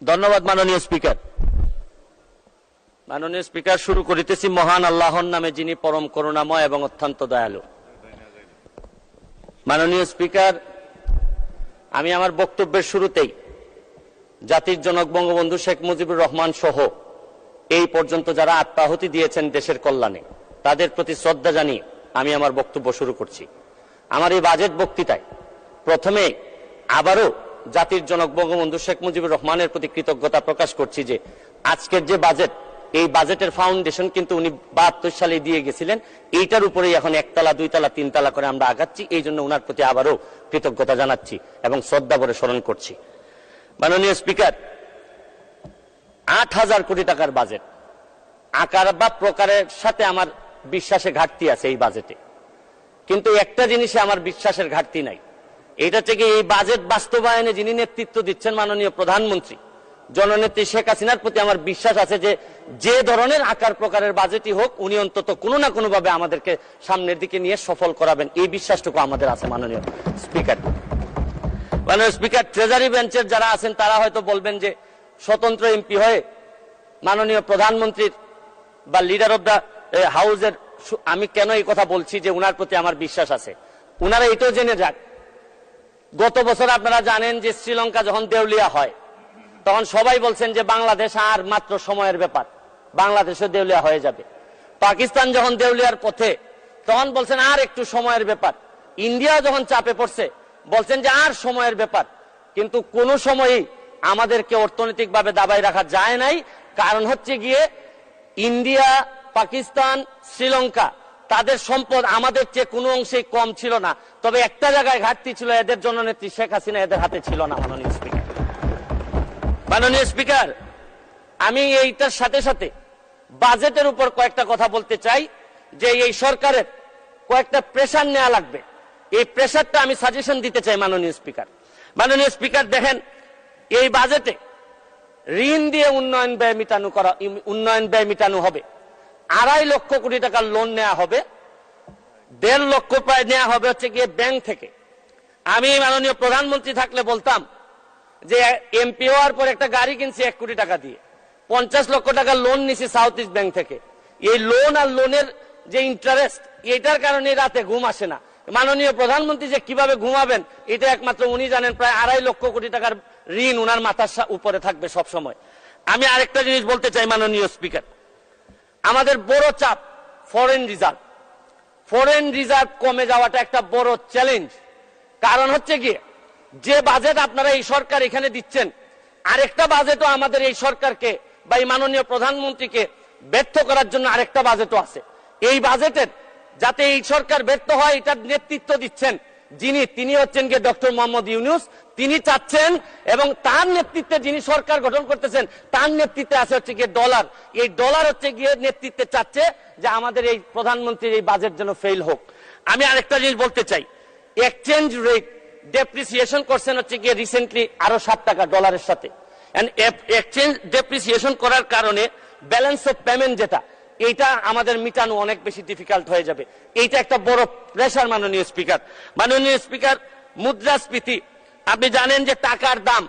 ধন্যবাদ মাননীয় স্পিকার। মাননীয় স্পিকার, শুরু করিতেছি মহান আল্লাহর নামে, যিনি পরম করুণাময় এবং অত্যন্ত দয়ালু। মাননীয় স্পিকার, আমি আমার বক্তব্যের শুরুতেই জাতির জনক বঙ্গবন্ধু শেখ মুজিবুর রহমান সহ এই পর্যন্ত যারা আত্মাহুতি দিয়েছেন দেশের কল্যাণে, তাদের প্রতি শ্রদ্ধা জানিয়ে আমি আমার বক্তব্য শুরু করছি। আমার এই বাজেট বক্তৃতায় প্রথমে আবারও জাতির জনক বঙ্গবন্ধু শেখ মুজিবুর রহমানের প্রতি কৃতজ্ঞতা প্রকাশ করছি যে আজকের যে বাজেট, এই বাজেটের ফাউন্ডেশন কিন্তু উনি 72 সালে দিয়ে গেছিলেন। এইটার উপরেই এখন একতলা, দুইতলা, তিনতলা করে আমরা আগাচ্ছি। এই জন্য উনার প্রতি আবারও কৃতজ্ঞতা জানাচ্ছি এবং শ্রদ্ধা ভরে স্মরণ করছি। মাননীয় স্পিকার, 8,000 কোটি টাকার বাজেট, আকার বা প্রকারের সাথে আমার বিশ্বাসে ঘাটতি আছে এই বাজেটে, কিন্তু একটা জিনিসে আমার বিশ্বাসের ঘাটতি নাই। এটা থেকে এই বাজেট বাস্তবায়নে যিনি নেতৃত্ব দিচ্ছেন মাননীয় প্রধানমন্ত্রী জননেত্রী শেখ হাসিনার প্রতি আমার বিশ্বাস আছে যে যে ধরনের আকার প্রকারের বাজেটই হোক, উনি অন্তত কোনো না কোনো ভাবে আমাদেরকে সামনের দিকে নিয়ে সফল করাবেন, এই বিশ্বাসটুকু আমাদের আছে। মাননীয় স্পিকার, ট্রেজারি বেঞ্চের যারা আছেন তারা হয়তো বলবেন যে স্বতন্ত্র এমপি হয়ে মাননীয় প্রধানমন্ত্রীর বা লিডার অব দ্য হাউসের আমি কেন এই কথা বলছি যে উনার প্রতি আমার বিশ্বাস আছে। উনারা এটাও জেনে যাক, গত বছর আপনারা জানেন যে শ্রীলঙ্কা যখন দেউলিয়া হয় তখন সবাই বলছেন যে বাংলাদেশ আর মাত্র সময়ের ব্যাপার, বাংলাদেশও দেউলিয়া হয়ে যাবে। পাকিস্তান যখন দেউলিয়ার পথে তখন বলছেন আর একটু সময়ের ব্যাপার। ইন্ডিয়া যখন চাপে পড়ছে বলছেন যে আর সময়ের ব্যাপার। কিন্তু কোনো সময়ই আমাদেরকে অর্থনৈতিকভাবে দাবায় রাখা যায় নাই। কারণ হচ্ছে গিয়ে ইন্ডিয়া, পাকিস্তান, শ্রীলঙ্কা, তাদের সম্পদ আমাদের চেয়ে কোনো অংশেই কম ছিল না। তবে একটা জায়গায় ঘাটতি ছিল, এদের জননেত্রী শেখ হাসিনা এদের হাতে ছিল না। মাননীয় স্পিকার, আমি এইটার সাথে সাথে বাজেটের উপর কয়েকটা কথা বলতে চাই যে এই সরকারের কয়েকটা প্রেসার নেওয়া লাগবে। এই প্রেসারটা আমি সাজেশন দিতে চাই মাননীয় স্পিকার। দেখেন, এই বাজেটে ঋণ দিয়ে উন্নয়ন ব্যয় মিটানো হবে। 2.5 লক্ষ কোটি টাকার লোন নেওয়া হবে, 1.5 লক্ষ প্রায় নেওয়া হবে হচ্ছে গিয়ে ব্যাংক থেকে। আমি মাননীয় প্রধানমন্ত্রী থাকলে বলতাম যে এমপি হওয়ার পর একটা গাড়ি কিনছি 1 কোটি টাকা দিয়ে, 50 লক্ষ টাকা লোন নিছি সাউথ ইস্ট ব্যাংক থেকে। এই লোন আর লোনের যে ইন্টারেস্ট, এটার কারণে রাতে ঘুম আসে না। মাননীয় প্রধানমন্ত্রী যে কিভাবে ঘুমাবেন এটা একমাত্র উনি জানেন। প্রায় 2.5 লক্ষ কোটি টাকার ঋণ উনার মাথার উপরে থাকবে সব সময়। আমি আরেকটা জিনিস বলতে চাই মাননীয় স্পিকার, আমাদের বড় চাপ ফরেন রিজার্ভ কমে যাওয়াটা একটা বড় চ্যালেঞ্জ। কারণ হচ্ছে গিয়ে যে বাজেট আপনারা এই সরকার এখানে দিচ্ছেন, আরেকটা বাজেটও আমাদের এই সরকারকে বা এই মাননীয় প্রধানমন্ত্রীকে ব্যর্থ করার জন্য আরেকটা বাজেটও আছে। এই বাজেটের যাতে এই সরকার ব্যর্থ হয় এটার নেতৃত্ব দিচ্ছেন তিনি হচ্ছেন গিয়ে ডক্টর মোহাম্মদ ইউনূস। তিনি চাচ্ছেন এবং তার নেতৃত্বে যিনি সরকার গঠন করতেছেন তার নেতৃত্বে আছে হচ্ছে গিয়ে ডলার। এই ডলার হচ্ছে গিয়ে নেতৃত্বে চাচ্ছে যে আমাদের এই প্রধানমন্ত্রীর এই বাজেট যেন ফেল হোক। আমি আরেকটা জিনিস বলতে চাই, এক্সচেঞ্জ রেট ডেপ্রিসিয়েশন করছেন হচ্ছে গিয়ে রিসেন্টলি আরো 7 টাকা ডলারের সাথে। এক্সচেঞ্জ ডেপ্রিসিয়েশন করার কারণে ব্যালেন্স অফ পেমেন্ট যেটা, এইটা আমাদের মিটানো অনেক বেশি ডিফিকাল্ট হয়ে যাবে। এইটা একটা বড় প্রেসার। মাননীয় স্পিকার, মুদ্রাস্ফীতি আপনি জানেন যে টাকার দাম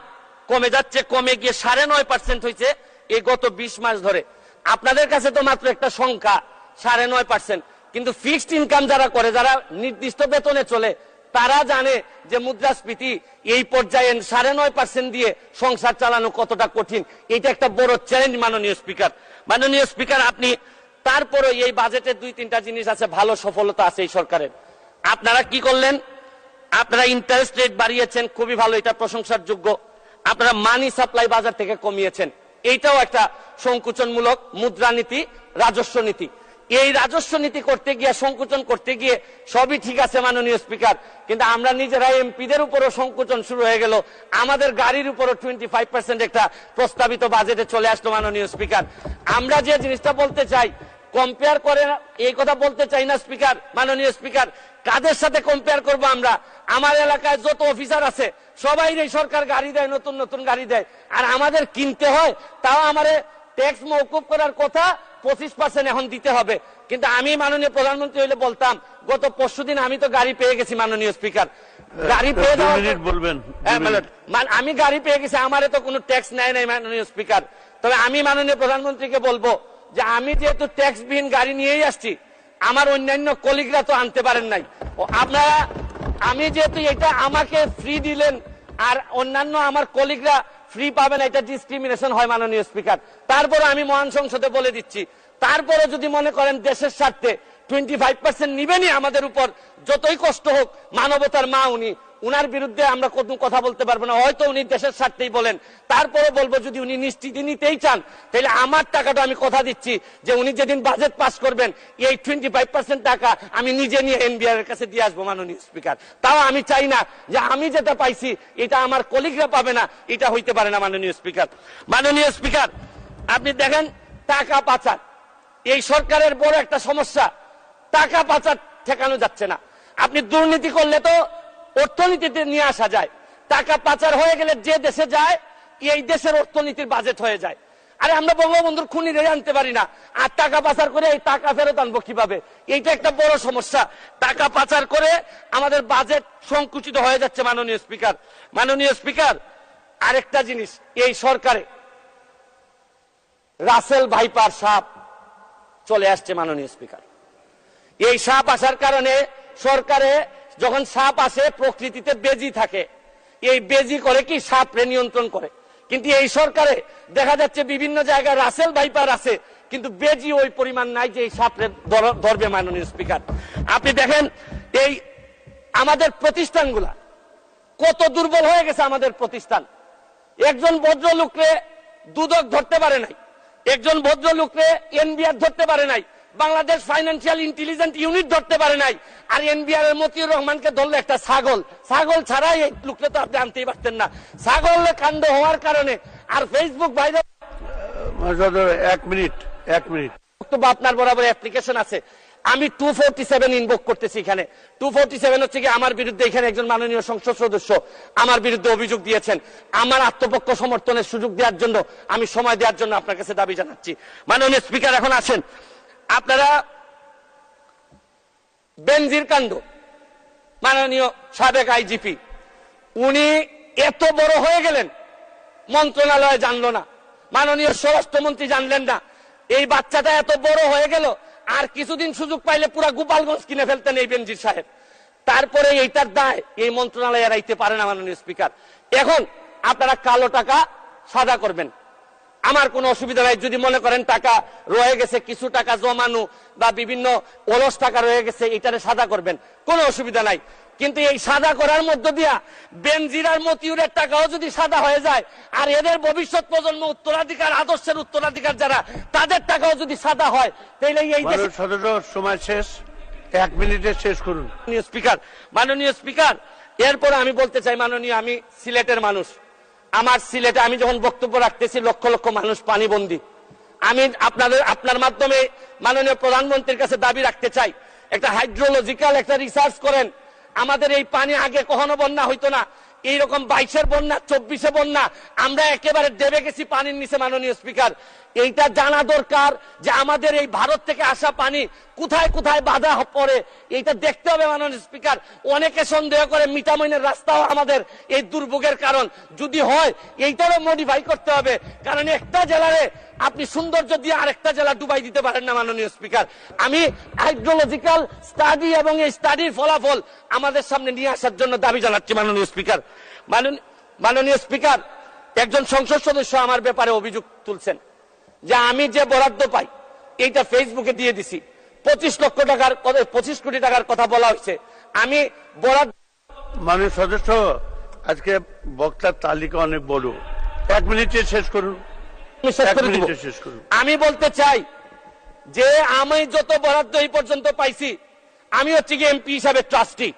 কমে যাচ্ছে, কমে গিয়ে 9.5% হয়েছে এই গত 20 মাস ধরে। আপনাদের কাছে তো মাত্র একটা সংখ্যা 9.5%, কিন্তু ফিক্সড ইনকাম যারা করে, যারা নির্দিষ্ট বেতনে চলে, তারা জানে যে মুদ্রাস্ফীতি এই পর্যায়ে 9.5% দিয়ে সংসার চালানো কতটা কঠিন। এটা একটা বড় চ্যালেঞ্জ মাননীয় স্পিকার। আপনি তারপরে এই বাজেটে 2-3টা জিনিস আছে, ভালো সফলতা আছে এই সরকারের। আপনারা কি করলেন? আপনারা ইন্টারেস্ট রেট বাড়িয়েছেন, খুবই ভালো, এটা প্রশংসার যোগ্য। আপনারা মানি সাপ্লাই বাজার থেকে কমিয়েছেন, এইটাও একটা সংকুচনমূলক মুদ্রানীতি, রাজস্ব নীতি। এই রাজস্ব নীতি করতে গিয়ে, সংকুচন করতে গিয়ে সবই ঠিক আছে মাননীয় স্পিকার, কিন্তু আমরা নিজেরা এমপিদের উপরও সংকুচন শুরু হয়ে গেল। আমাদের গাড়ির উপরও 25% একটা প্রস্তাবিত বাজেটে চলে আসলো মাননীয় স্পিকার। আমরা যে জিনিসটা বলতে চাই, কম্পেয়ার করে এই কথা বলতে চাই না স্পিকার। মাননীয় স্পিকার, কাদের সাথে কম্পেয়ার করব আমরা? আমার এলাকায় যত অফিসার আছে সবাই এই সরকার গাড়ি দেয়, নতুন নতুন গাড়ি দেয়, আর আমাদের কিনতে হয়। তাও আমাদের ট্যাক্স মওকুফ করার কথা 25% এখন দিতে হবে। কিন্তু আমি মাননীয় প্রধানমন্ত্রী হইলে বলতাম, গত পরশুদিন আমি তো গাড়ি পেয়ে গেছি মাননীয় স্পিকার। গাড়ি পেয়ে যাওয়ার বলবেন আমি গাড়ি পেয়ে গেছি, আমারে তো কোনো ট্যাক্স নেয় নাই মাননীয় স্পিকার। তবে আমি মাননীয় প্রধানমন্ত্রীকে বলবো যে আমি যেহেতু ট্যাক্স বিহীন গাড়ি নিয়েই আসছি, আমার অন্যান্য কলিগরা তো আনতে পারেন নাই। আপনারা, আমি যেহেতু এটা আমাকে ফ্রি দিলেন আর অন্যান্য আমার কলিগরা ফ্রি পাবেন, এটা ডিসক্রিমিনেশন হয় মাননীয় স্পিকার। তারপরে আমি মহান সংসদে বলে দিচ্ছি, তারপরে যদি মনে করেন দেশের স্বার্থে 25% নিবেনই আমাদের উপর, যতই কষ্ট হোক, মানবতার মা উনি, উনার বিরুদ্ধে আমরা কোনো কথা বলতে পারবো না। হয়তো উনি দেশের স্বার্থেই বলেন, তারপরে বলবো যদি উনি নিশ্চিতি নিতেই চান, তাহলে আমার টাকাটা আমি কথা দিচ্ছি যে উনি যেদিন বাজেট পাস করবেন, এই 25% টাকা আমি নিজে নিয়ে এনবিআর এর কাছে দিয়ে আসবো মাননীয় স্পিকার। তাও আমি চাই না যে আমি যেটা পাইছি এটা আমার কলিগরা পাবে না, এটা হইতে পারে না মাননীয় স্পিকার। মাননীয় স্পিকার, আপনি দেখেন টাকা পাচার এই সরকারের বড় একটা সমস্যা। টাকা পাচার ঠেকানো যাচ্ছে না। আপনি দুর্নীতি করলে তো অর্থনীতিতে নিয়ে আসা যায়, টাকা পাচার হয়ে গেলে যে দেশে যায় এই দেশের অর্থনীতির বাজেট হয়ে যায়। আরে আমরা বঙ্গবন্ধুর খুনিরে আনতে পারি না, আর টাকা পাচার করে এই টাকা ফেরত আনবো কিভাবে? এইটা একটা বড় সমস্যা। টাকা পাচার করে আমাদের বাজেট সংকুচিত হয়ে যাচ্ছে মাননীয় স্পিকার। মাননীয় স্পিকার, আরেকটা জিনিস, এই সরকারে রাসেল ভাইপার সাপ চলে আসছে মাননীয় স্পিকার। এই সাপ আসার কারণে সরকারে যখন সাপ আসে প্রকৃতিতে বেজি থাকে, এই বেজি করে কি সাপরে নিয়ন্ত্রণ করে। কিন্তু এই সরকারে দেখা যাচ্ছে বিভিন্ন জায়গায় রাসেল ভাইপার আছে, কিন্তু বেজি ওই পরিমাণ নাই যে এই সাপরে ধরবে মাননীয় স্পিকার। আপনি দেখেন এই আমাদের প্রতিষ্ঠানগুলা কত দুর্বল হয়ে গেছে। আমাদের প্রতিষ্ঠান, একজন ভদ্রলোককে দুদক ধরতে পারে নাই, একজন ভদ্রলোককে এনবিআর ধরতে পারে নাই, বাংলাদেশ ফাইন্যান্সিয়াল ইন্টেলিজেন্স ইউনিট ধরতে পারে নাই। আর এনবিআর এর মতিউর রহমানকে ধরলে একটা ছাগল, ছাগল ছাড়াই এই লোকটা তো আপনি আনতেই পারতেন না। ছাগল কাণ্ড হওয়ার কারণে আর ফেসবুক বাইরে 1 মিনিট বক্তব্য আপনার বরাবর অ্যাপ্লিকেশন আছে। আমি 247 ইনভোক করতেছি। এখানে 247 হচ্ছে কি আমার বিরুদ্ধে এখানে একজন মাননীয় সংসদ সদস্য আমার বিরুদ্ধে অভিযোগ দিয়েছেন। আমার আত্মপক্ষ সমর্থনের সুযোগ দেওয়ার জন্য, আমি সময় দেওয়ার জন্য আপনার কাছে দাবি জানাচ্ছি। মাননীয় স্পিকার, এখন আসেন আপনারা বেনজির কাণ্ড, মাননীয় সাবেক আইজিপি উনি এত বড় হয়ে গেলেন, মন্ত্রণালয় জানলো না, মাননীয় স্বরাষ্ট্রমন্ত্রী জানলেন না। এই বাচ্চাটা এত বড় হয়ে গেল, আর কিছুদিন সুযোগ পাইলে পুরা গোপালগঞ্জ কিনে ফেলতেন এই বেনজির সাহেব। তারপরে এইটার দায় এই মন্ত্রণালয় এড়াইতে পারে না মাননীয় স্পিকার। এখন আপনারা কালো টাকা সাদা করবেন, আমার কোনো অসুবিধা নাই। যদি মনে করেন টাকা রয়ে গেছে, কিছু টাকা জমানো বা বিভিন্ন অলস টাকা রয়ে গেছে, এটারে সাদা করবেন, কোনো অসুবিধা নাই। কিন্তু এই সাদা করার মধ্য দিয়া বেনজির আর মতিউরের টাকাও যদি সাদা হয়ে যায়, আর এদের ভবিষ্যৎ প্রজন্ম উত্তরাধিকার, আদর্শের উত্তরাধিকার যারা, তাদের টাকাও যদি সাদা হয়, তাহলে এই সময় শেষ, 1 মিনিটে শেষ করুন স্পিকার। মাননীয় স্পিকার, এরপরে আমি বলতে চাই, মাননীয়, আমি সিলেটের মানুষ, আমার সিলেটে আমি যখন বক্তব্য রাখতেছি লক্ষ লক্ষ মানুষ পানিবন্দী। আমি আপনার মাধ্যমে মাননীয় প্রধানমন্ত্রীর কাছে দাবি রাখতে চাই, একটা হাইড্রোলজিক্যাল একটা রিসার্চ করেন। আমাদের এই পানি আগে কখনো বন্যা হইতো না, এইরকম 22-এর বন্যা, 24-এ বন্যা, আমরা একেবারে ডেবে গেছি পানির নিচে। মাননীয় স্পিকার, এইটা জানা দরকার যে আমাদের এই ভারত থেকে আসা পানি কোথায় কোথায় বাধা পড়ে, এইটা দেখতে হবে মাননীয় স্পিকার। অনেকে সন্দেহ করে মিঠামইনের রাস্তাও আমাদের এই দুর্ভোগের কারণ। যদি হয় এইটারও মডিফাই করতে হবে, কারণ একটা জেলারে আপনি সৌন্দর্য দিয়ে আরেকটা জেলা ডুবাই দিতে পারেন না মাননীয় স্পিকার। আমি হাইড্রোলজিক্যাল স্টাডি এবং এই স্টাডির ফলাফল আমাদের সামনে নিয়ে আসার জন্য দাবি জানাচ্ছি মাননীয় স্পিকার। মাননীয় স্পিকার, একজন সংসদ সদস্য আমার ব্যাপারে অভিযোগ তুলছেন যে আমি যে বরাদ্দ পাই এইটা ফেসবুকে দিয়ে দিছি। 25 কোটি টাকার কথা বলা হয়েছে। আমি বরাদ্দ, মাননীয় সদস্য, আজকে বক্তার তালিকা অনেক বড়, 1 মিনিটে শেষ করুন। আমি বলতে চাই যে আমি যত বরাদ্দ এই পর্যন্ত পাইছি, আমি হচ্ছে কি এমপি হিসাবে ট্রাস্টি।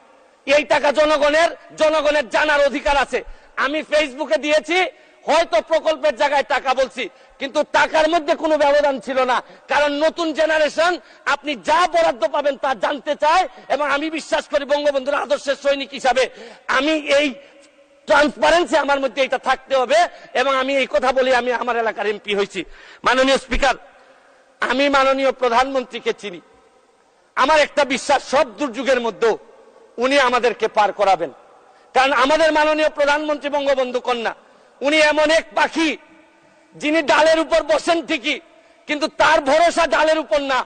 এই টাকা জনগণের জানার অধিকার আছে। আমি ফেসবুকে দিয়েছি, হয়তো প্রকল্পের জায়গায় টাকা বলছি, কিন্তু টাকার মধ্যে কোনো ব্যবধান ছিল না। কারণ নতুন জেনারেশন আপনি যা বরাদ্দ পাবেন তা জানতে চায়, এবং আমি বিশ্বাস করি বঙ্গবন্ধুর আদর্শের সৈনিক হিসাবে আমি এই ট্রান্সপারেন্সি আমার মধ্যে এটা থাকতে হবে, এবং আমি এই কথা বলি আমি আমার এলাকার এমপি হয়েছি। মাননীয় স্পিকার, আমি মাননীয় প্রধানমন্ত্রীকে চিনি। আমার একটা বিশ্বাস, সব দুর্যোগের মধ্যেও উনি আমাদেরকে পার করাবেন। কারণ আমাদের মাননীয় প্রধানমন্ত্রী বঙ্গবন্ধু কন্যা উনি এমন এক পাখি যিনি ডালের উপর বসেন ঠিকই, কিন্তু তার ভরসা ডালের উপর না,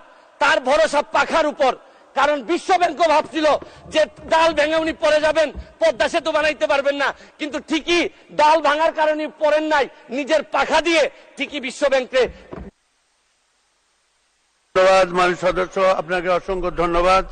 তার ভরসা পাখার উপর। কারণ বিশ্ব ব্যাংকও ভাবছিল যে ডাল ভেঙে উনি পড়ে যাবেন, পদ্মা সেতু বানাইতে পারবেন না, কিন্তু ঠিকই ডাল ভাঙার কারণে পড়েন নাই, নিজের পাখা দিয়ে ঠিকই বিশ্ব ব্যাংকে। ধন্যবাদ মাননীয় সদস্য, আপনাকে অসংখ্য ধন্যবাদ।